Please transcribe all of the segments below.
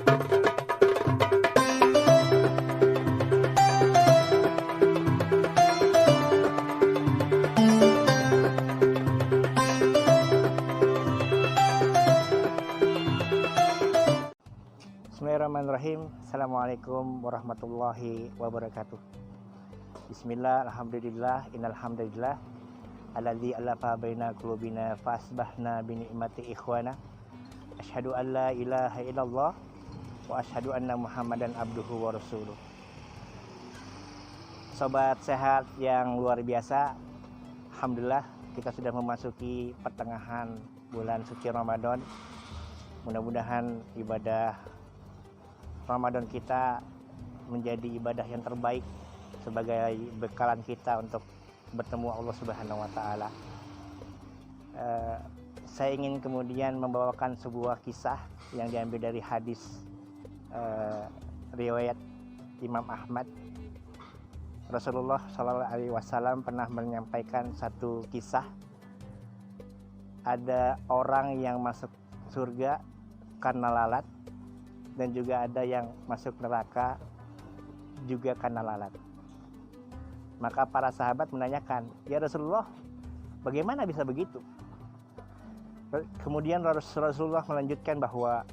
Bismillahirrahmanirrahim. Assalamualaikum warahmatullahi wabarakatuh. Bismillah, alhamdulillah, innalhamdulillah alladzi alafa baina qulubina fasbahna bi ni'mati ikhwana. Asyhadu an la ilaha illallah wa asyhadu anna Muhammadan abduhu wa rasuluh. Sobat sehat yang luar biasa, alhamdulillah kita sudah memasuki pertengahan bulan suci Ramadan. Mudah-mudahan ibadah Ramadan kita menjadi ibadah yang terbaik sebagai bekalan kita untuk bertemu Allah Subhanahu wa Ta'ala. Saya ingin kemudian membawakan sebuah kisah yang diambil dari hadis riwayat Imam Ahmad. Rasulullah SAW pernah menyampaikan satu kisah. Ada orang yang masuk surga karena lalat, dan juga ada yang masuk neraka juga karena lalat. Maka para sahabat menanyakan, "Ya Rasulullah, bagaimana bisa begitu?" Kemudian Rasulullah melanjutkan bahwa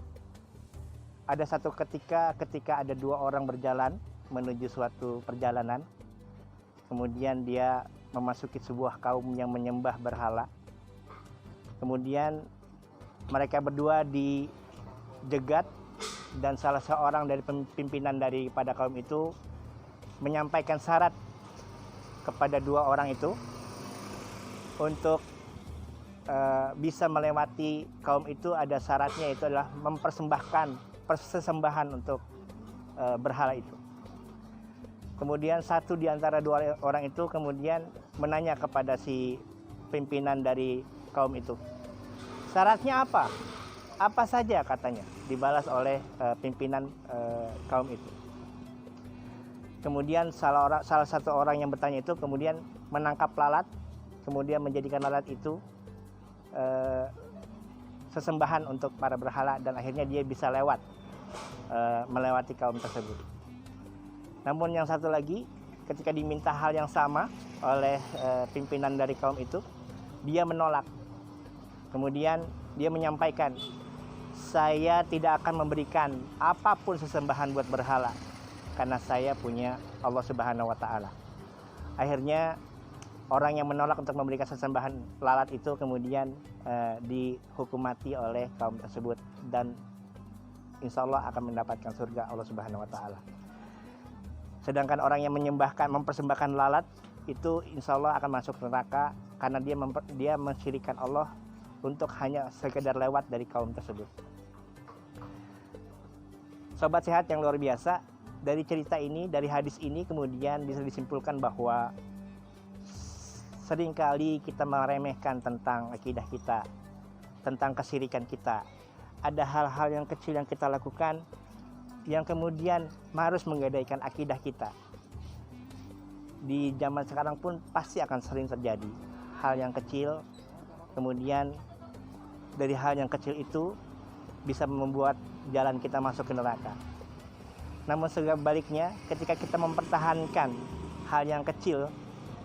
ada satu ketika ada dua orang berjalan menuju suatu perjalanan. Kemudian dia memasuki sebuah kaum yang menyembah berhala. Kemudian mereka berdua dijegat, dan salah seorang dari pimpinan daripada kaum itu menyampaikan syarat kepada dua orang itu untuk bisa melewati kaum itu. Ada syaratnya, itu adalah mempersembahkan persembahan untuk berhala itu. Kemudian satu di antara dua orang itu kemudian menanya kepada si pimpinan dari kaum itu, syaratnya apa? Apa saja katanya, dibalas oleh pimpinan kaum itu. Kemudian salah satu orang yang bertanya itu kemudian menangkap lalat, kemudian menjadikan lalat itu sesembahan untuk para berhala, dan akhirnya dia bisa melewati kaum tersebut. Namun yang satu lagi, ketika diminta hal yang sama oleh pimpinan dari kaum itu, dia menolak. Kemudian dia menyampaikan, "Saya tidak akan memberikan apapun sesembahan buat berhala, karena saya punya Allah Subhanahu wa Ta'ala." Akhirnya orang yang menolak untuk memberikan sesembahan lalat itu kemudian dihukum mati oleh kaum tersebut, dan insya Allah akan mendapatkan surga Allah Subhanahu wa Ta'ala. Sedangkan orang yang mempersembahkan lalat itu insya Allah akan masuk neraka, karena dia mensyirikkan Allah untuk hanya sekedar lewat dari kaum tersebut. Sobat sehat yang luar biasa, dari cerita ini, dari hadis ini kemudian bisa disimpulkan bahwa seringkali kita meremehkan tentang akidah kita, tentang kesyirikan kita. Ada hal-hal yang kecil yang kita lakukan yang kemudian harus menggadaikan akidah kita. Di zaman sekarang pun pasti akan sering terjadi hal yang kecil, kemudian dari hal yang kecil itu bisa membuat jalan kita masuk ke neraka. Namun sebaliknya, ketika kita mempertahankan hal yang kecil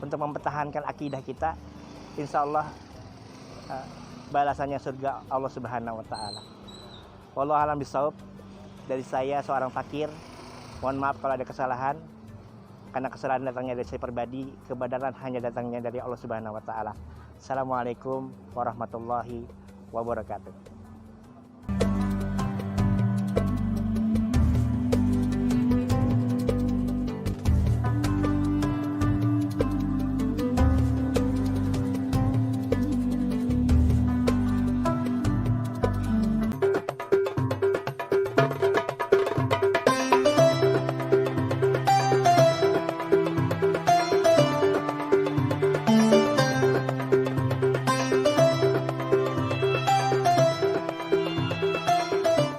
untuk mempertahankan akidah kita, insya Allah balasannya surga Allah Subhanahu wa Ta'ala. Wallahu a'lam bishawab. Dari saya seorang fakir, mohon maaf kalau ada kesalahan, karena kesalahan datangnya dari saya pribadi, kebenaran hanya datangnya dari Allah Subhanahu wa Ta'ala. Assalamualaikum warahmatullahi wabarakatuh.